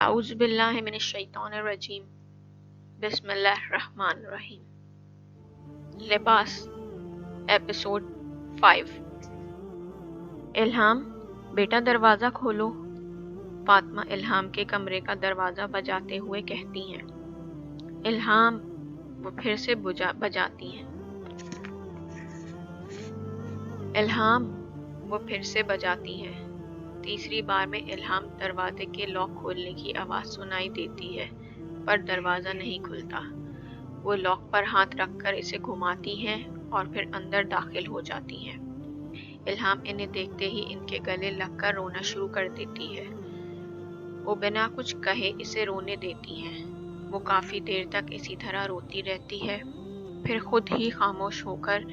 अऊज़ु बिल्लाहि मिनश शैतानिर रजीम। बिस्मिल्लाहिर रहमानिर रहीम। लिबास एपिसोड 5। इल्हाम, बेटा दरवाज़ा खोलो। फातिमा इल्हाम के कमरे का दरवाज़ा बजाते हुए कहती हैं। इल्हाम वो फिर से बजाती हैं। इल्हाम वो फिर से बजाती हैं। तीसरी बार में इल्हाम दरवाजे के लॉक खोलने की आवाज़ सुनाई देती है, पर दरवाज़ा नहीं खुलता। वो लॉक पर हाथ रखकर इसे घुमाती हैं और फिर अंदर दाखिल हो जाती हैं। इल्हाम इन्हें देखते ही इनके गले लगकर रोना शुरू कर देती है। वो बिना कुछ कहे इसे रोने देती हैं। वो काफ़ी देर तक इसी तरह रोती रहती है, फिर खुद ही खामोश होकर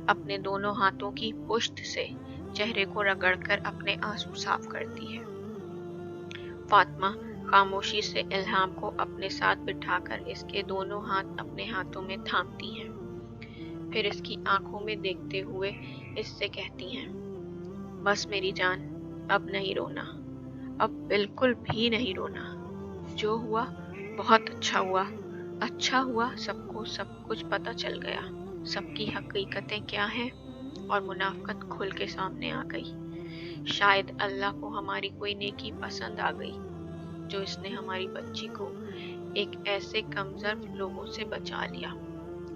अपने दोनों हाथों की पुष्ट से चेहरे को रगड़कर अपने आंसू साफ करती है। फातिमा खामोशी से इल्हाम को अपने साथ बिठाकर इसके दोनों हाथ अपने हाथों में थामती हैं। फिर इसकी आंखों में देखते हुए इससे कहती हैं, बस मेरी जान, अब नहीं रोना, अब बिल्कुल भी नहीं रोना। जो हुआ बहुत अच्छा हुआ, सबको सब कुछ पता चल गया। सबकी हकीकतें क्या हैं और मुनाफिकत खुल के सामने आ गई। शायद अल्लाह को हमारी कोई नेकी पसंद आ गई, जो इसने हमारी बच्ची को एक ऐसे कमजोर लोगों से बचा लिया।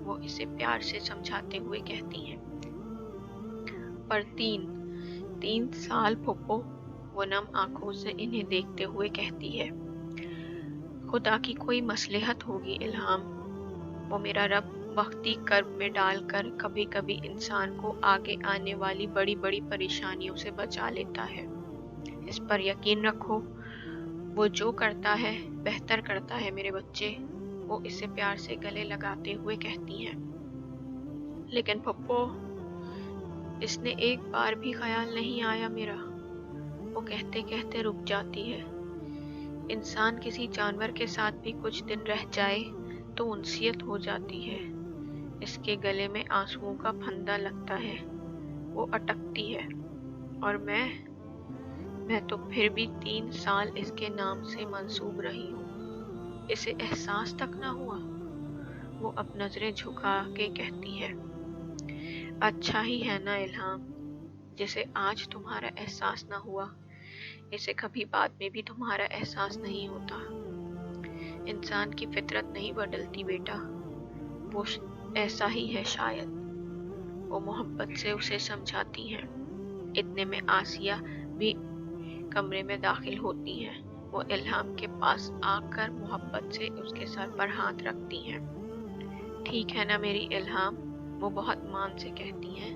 वो इसे प्यार से समझाते हुए कहती हैं। पर तीन साल फुप्पो, वो नम आंखों से इन्हें देखते हुए कहती है। खुदा की कोई मसलहत होगी इल्हाम। वो मेरा रब वक्ती कर्ब में डालकर कभी कभी इंसान को आगे आने वाली बड़ी बड़ी परेशानियों से बचा लेता है। इस पर यकीन रखो, वो जो करता है बेहतर करता है मेरे बच्चे। वो इसे प्यार से गले लगाते हुए कहती हैं। लेकिन पप्पो, इसने एक बार भी ख्याल नहीं आया मेरा। वो कहते कहते रुक जाती है। इंसान किसी जानवर के साथ भी कुछ दिन रह जाए तो उनसियत हो जाती है। इसके गले में आंसुओं का फंदा लगता है। वो अटकती है। और मैं तो फिर भी 3 साल इसके नाम से मंसूब रही हूँ। इसे एहसास तक ना हुआ। वो अब नजरें झुका के कहती है। अच्छा ही है ना इल्हाम, जिसे आज तुम्हारा एहसास ना हुआ, इसे कभी बाद में भी तुम्हारा एहसास नहीं होता। इंसान की फितरत नहीं बदलती बेटा, वो ऐसा ही है शायद। वो मोहब्बत से उसे समझाती हैं। इतने में आसिया भी कमरे में दाखिल होती हैं। वो इल्हाम के पास आकर मोहब्बत से उसके सर पर हाथ रखती हैं। ठीक है ना मेरी इल्हाम, वो बहुत मान से कहती हैं।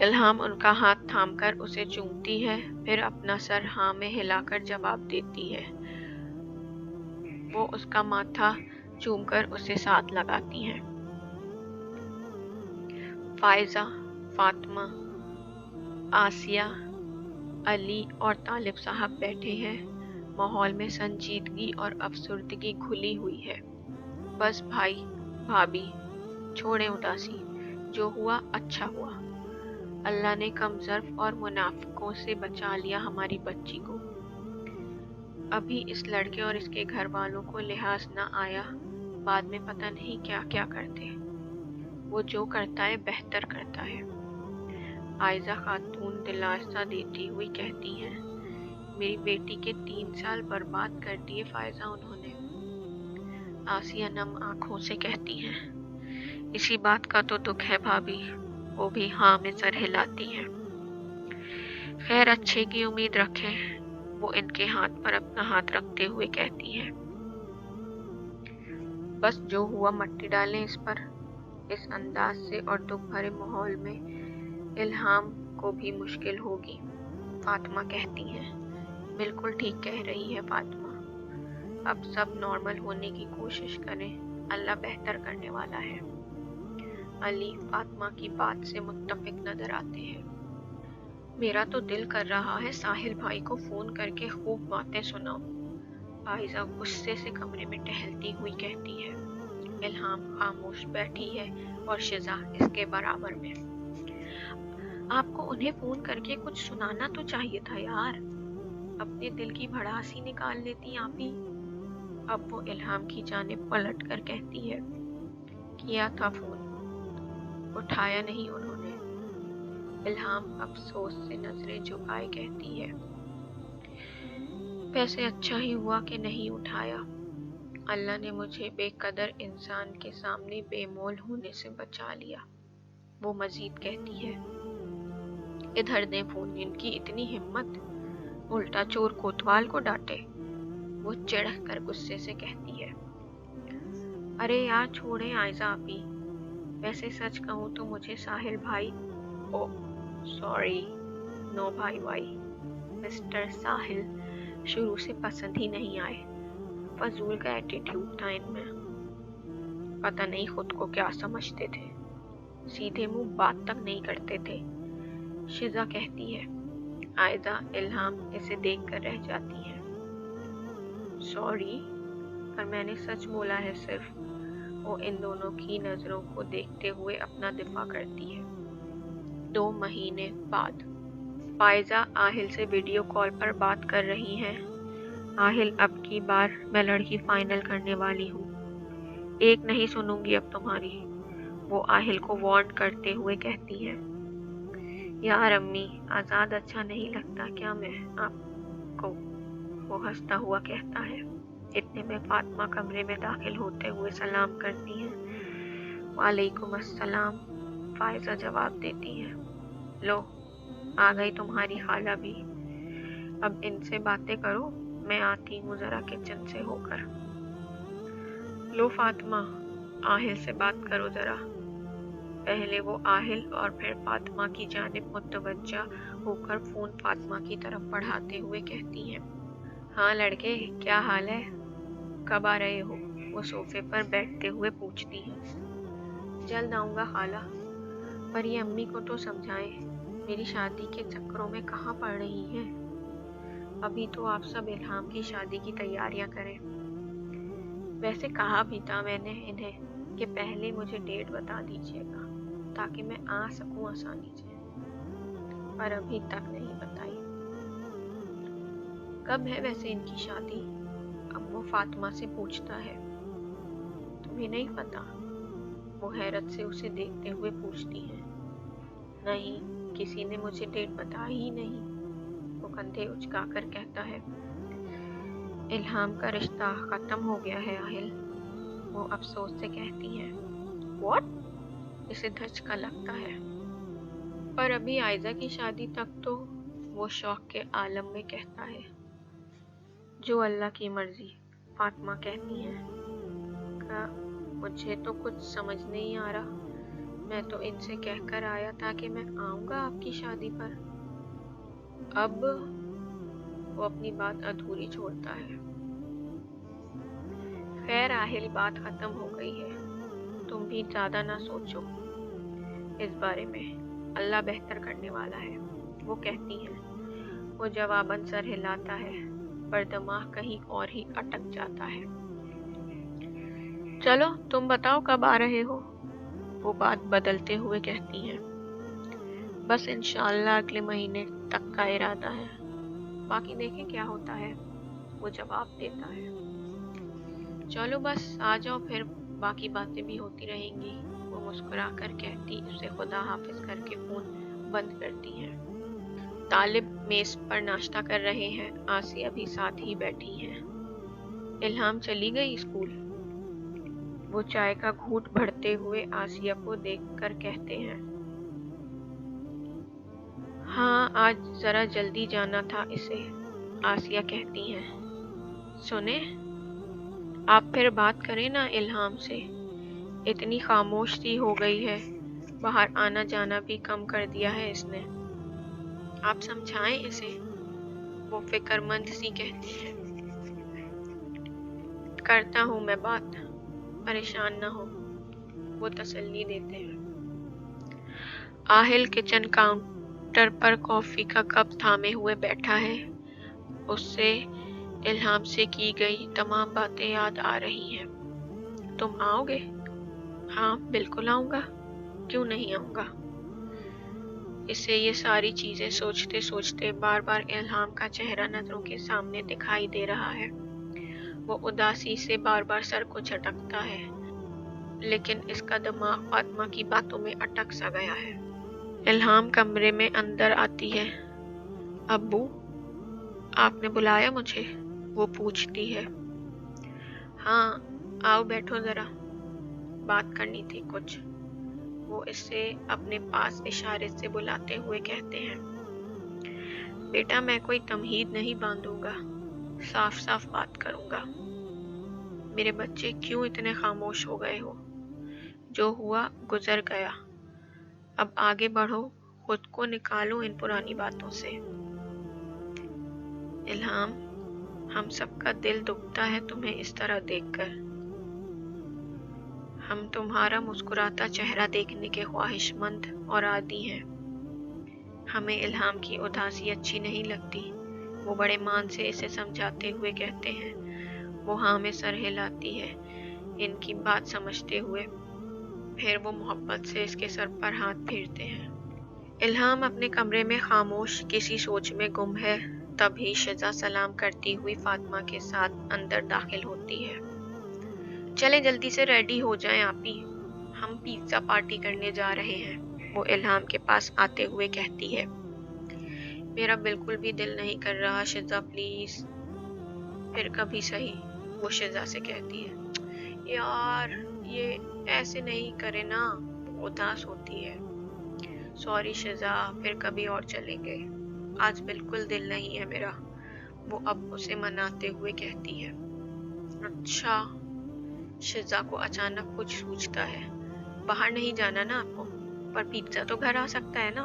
इल्हाम उनका हाथ थामकर उसे चूमती है, फिर अपना सर हाँ में हिलाकर जवाब देती है। वो उसका माथा चूमकर उसे साथ लगाती हैं। फायजा, फातिमा, आसिया, अली और तालिब साहब बैठे हैं। माहौल में संजीदगी और अफसुर्दगी घुली हुई है। बस भाई भाभी, छोड़ें उदासी। जो हुआ अच्छा हुआ। अल्लाह ने कमजोर और मुनाफिकों से बचा लिया हमारी बच्ची को। अभी इस लड़के और इसके घर वालों को लिहाज ना आया, बाद में पता नहीं क्या क्या करते। वो जो करता है बेहतर करता है। आयजा खातून दिलासा देती हुई कहती हैं। मेरी बेटी के 3 साल बर्बाद कर दिए फायजा उन्होंने। आसिया नम आंखों से कहती हैं। इसी बात का तो दुख है भाभी। वो भी हाँ में सर हिलाती हैं। खैर, अच्छे की उम्मीद रखें, वो इनके हाथ पर अपना हाथ रखते हुए कहती है। बस जो हुआ मट्टी डालें इस पर। इस अंदाज से और दुख भरे माहौल में इल्हाम को भी मुश्किल होगी, फातिमा कहती हैं। बिल्कुल ठीक कह रही है फातिमा। अब सब नॉर्मल होने की कोशिश करें, अल्लाह बेहतर करने वाला है। अली फातिमा की बात से मुत्तफिक नजर आते हैं। मेरा तो दिल कर रहा है साहिल भाई को फोन करके खूब बातें सुनाऊं, आयजा गुस्से से कमरे में टहलती हुई कहती है। इल्हाम खामोश बैठी है और शिजा इसके बराबर में। आपको उन्हें फोन करके कुछ सुनाना तो चाहिए था यार। अपने दिल की भड़ास ही निकाल लेती आप ही। अब वो इल्हाम की जानिब पलट कर कहती है, किया था फोन, उठाया नहीं उन्होंने। इल्हाम अफसोस से नजरें झुकाए कहती है, वैसे अच्छा ही हुआ कि नहीं उठाया। अल्लाह ने मुझे बेकदर इंसान के सामने बेमोल होने से बचा लिया। वो मजीद कहती है, इधर दे फोन, इनकी इतनी हिम्मत, उल्टा चोर कोतवाल को डांटे। वो चिढ़ कर गुस्से से कहती है, अरे यार छोड़े आयजा आपी, वैसे सच कहूँ तो मुझे साहिल भाई, ओ सॉरी, नो भाई भाई, मिस्टर साहिल शुरू से पसंद ही नहीं आए। फजूल का एटीट्यूड था इनमें, पता नहीं खुद को क्या समझते थे, सीधे मुंह बात तक नहीं करते थे। शिजा कहती है। आयदा इल्हाम इसे देखकर रह जाती है। सॉरी, पर मैंने सच बोला है सिर्फ। वो इन दोनों की नजरों को देखते हुए अपना दिफा करती है। 2 महीने बाद फायजा आहिल से वीडियो कॉल पर बात कर रही हैं। आहिल, अब की बार मैं लड़की फाइनल करने वाली हूँ, एक नहीं सुनूंगी अब तुम्हारी। वो आहिल को वार्न करते हुए कहती है, यार अम्मी, आज़ाद अच्छा नहीं लगता क्या मैं आपको? वो हंसता हुआ कहता है। इतने में फातिमा कमरे में दाखिल होते हुए सलाम करती हैं। वालेकुम अस्सलाम, फायजा जवाब देती है। लो, आ गई तुम्हारी खाला भी। अब इनसे बातें करो, मैं आती हूँ जरा किचन से होकर। लो फातिमा, आहिल से बात करो जरा। पहले वो आहिल और फिर फातिमा की जानिब मुतवज्जा होकर फोन फातिमा की तरफ बढ़ाते हुए कहती हैं, हाँ लड़के, क्या हाल है, कब आ रहे हो? वो सोफे पर बैठते हुए पूछती है। जल्द आऊँगा खाला, पर ये अम्मी को तो समझाएं, मेरी शादी के चक्करों में कहाँ पड़ रही हैं। अभी तो आप सब इल्हाम की शादी की तैयारियां करें। वैसे कहा भी था मैंने इन्हें कि पहले मुझे डेट बता दीजिएगा ताकि मैं आ सकूं आसानी से, पर अभी तक नहीं बताई। कब है वैसे इनकी शादी? अब वो फातिमा से पूछता है। तुम्हें नहीं पता? वो हैरत से उसे देखते हुए पूछती है। नहीं, किसी ने मुझे डेट बताई ही नहीं। वो कंधे उचकाकर कहता है, इल्हाम का रिश्ता खत्म हो गया है आहिल। वो अफसोस से कहती है। व्हाट? इसे धचका लगता है। पर अभी आयजा की शादी तक तो। वो शौक के आलम में कहता है। जो अल्लाह की मर्जी, फातिमा कहती है। मुझे तो कुछ समझ नहीं आ रहा, मैं तो इनसे कहकर आया था कि मैं आऊंगा आपकी शादी पर। अब वो अपनी बात अधूरी छोड़ता है। खैर आहिल, बात खत्म हो गई है, तुम भी ज्यादा ना सोचो इस बारे में, अल्लाह बेहतर करने वाला है। वो कहती है। वो जवाबन सर हिलाता है, पर दिमाग कहीं और ही अटक जाता है। चलो तुम बताओ कब आ रहे हो? वो बात बदलते हुए कहती है। बस इंशाअल्लाह अगले महीने तक का इरादा है, बाकी देखें क्या होता है। वो जवाब देता है। चलो बस आ जाओ, फिर बाकी बातें भी होती रहेंगी। वो मुस्कुराकर कहती उसे खुदा हाफिज करके फोन बंद करती है। तालिब मेज पर नाश्ता कर रहे हैं, आसिया भी साथ ही बैठी है। इल्हाम चली गई स्कूल? वो चाय का घूंट भरते हुए आसिया को देखकर कहते हैं। हाँ, आज जरा जल्दी जाना था इसे, आसिया कहती हैं। सुने, आप फिर बात करें ना इल्हाम से, इतनी खामोश सी हो गई है, बाहर आना जाना भी कम कर दिया है इसने, आप समझाएं इसे। वो फिक्रमंद सी कहती है। करता हूँ मैं बात, परेशान न हो, वो तसल्ली देते हैं। आहिल किचन काउंटर पर कॉफी का कप थामे हुए बैठा है। उससे इल्हाम से की गई तमाम बातें याद आ रही हैं। तुम आओगे? हाँ बिल्कुल आऊँगा, क्यों नहीं आऊँगा। इसे ये सारी चीजें सोचते सोचते बार बार इल्हाम का चेहरा नजरों के सामने दिखाई दे रहा है। वो उदासी से बार बार सर को झटकता है, लेकिन इसका दिमाग फातिमा की बातों में अटक सा गया है। इल्हाम कमरे में अंदर आती है। अब्बू, आपने बुलाया मुझे? वो पूछती है। हाँ, आओ बैठो जरा, बात करनी थी कुछ। वो इसे अपने पास इशारे से बुलाते हुए कहते हैं। बेटा, मैं कोई तमहीद नहीं बांधूंगा, साफ साफ बात करूंगा। मेरे बच्चे क्यों इतने खामोश हो गए हो? जो हुआ गुजर गया, अब आगे बढ़ो, खुद को निकालो इन पुरानी बातों से। इल्हाम, हम सबका दिल दुखता है तुम्हें इस तरह देखकर। हम तुम्हारा मुस्कुराता चेहरा देखने के ख्वाहिशमंद और आदी हैं। हमें इल्हाम की उदासी अच्छी नहीं लगती। वो बड़े मान से इसे समझाते हुए कहते हैं। वो हाँ में सर हिलाती है, इनकी बात समझते हुए। फिर वो मोहब्बत से इसके सर पर हाथ फेरते हैं। इल्हाम अपने कमरे में खामोश किसी सोच में गुम है। तभी शिजा सलाम करती हुई फातिमा के साथ अंदर दाखिल होती है। चले जल्दी से रेडी हो जाएं आपी, हम पिज्जा पार्टी करने जा रहे हैं, वो इल्हाम के पास आते हुए कहती है। मेरा बिल्कुल भी दिल नहीं कर रहा शिजा, प्लीज। फिर कभी सही, वो शिजा से कहती है। यार, ये ऐसे नहीं करे ना, उदास होती है। सॉरी शिजा, फिर कभी और चलेंगे, आज बिल्कुल दिल नहीं है मेरा, वो अब उसे मनाते हुए कहती है। अच्छा, शिजा को अचानक कुछ सूझता है। बाहर नहीं जाना ना आपको, पर पिज्जा तो घर आ सकता है ना।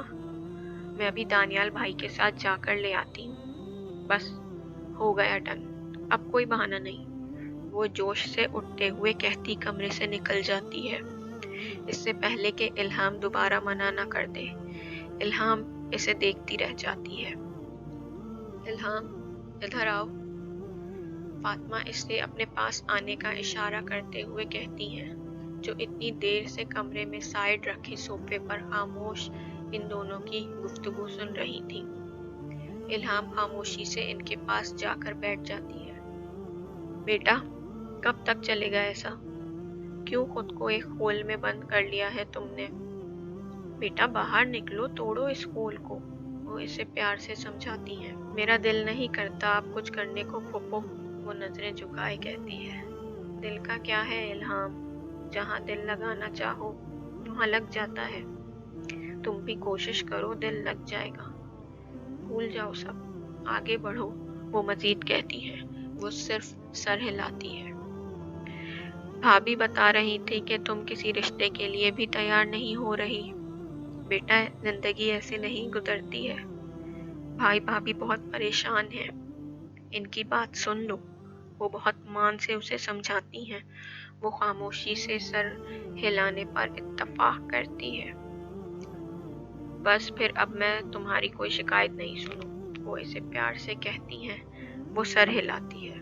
मैं अभी दानियाल भाई के साथ जाकर ले आती हूँ। बस, हो गया डन, अब कोई बहाना नहीं, वो जोश से उठते हुए कहती कमरे से निकल जाती है, इससे पहले कि इल्हाम दोबारा मना न कर दे। इल्हाम इसे देखती रह जाती है। इल्हाम, इधर आओ, फातिमा इससे अपने पास आने का इशारा करते हुए कहती हैं, जो इतनी देर से कमरे में साइड रखे सोफे पर खामोश इन दोनों की गुफ्तगू सुन रही थी। इल्हाम खामोशी से इनके पास जाकर बैठ जाती है। बेटा, कब तक चलेगा ऐसा? क्यों खुद को एक होल में बंद कर लिया है तुमने? बेटा, बाहर निकलो, तोड़ो इस होल को, वो इसे प्यार से समझाती है। मेरा दिल नहीं करता आप कुछ करने को फूफो, वो नजरें झुकाए कहती है। दिल का क्या है इल्हाम, जहाँ दिल लगाना चाहो वहाँ लग जाता है। तुम भी कोशिश करो, दिल लग जाएगा। भूल जाओ सब, आगे बढ़ो, वो मजीद कहती है। वो सिर्फ सर हिलाती है। भाभी बता रही थी कि तुम किसी रिश्ते के लिए भी तैयार नहीं हो रही। बेटा, जिंदगी ऐसे नहीं गुजरती है। भाई भाभी बहुत परेशान हैं, इनकी बात सुन लो, वो बहुत मान से उसे समझाती हैं। वो खामोशी से सर हिलाने पर इत्तफाक करती है। बस फिर अब मैं तुम्हारी कोई शिकायत नहीं सुनूं, वो इसे प्यार से कहती हैं। वो सर हिलाती है।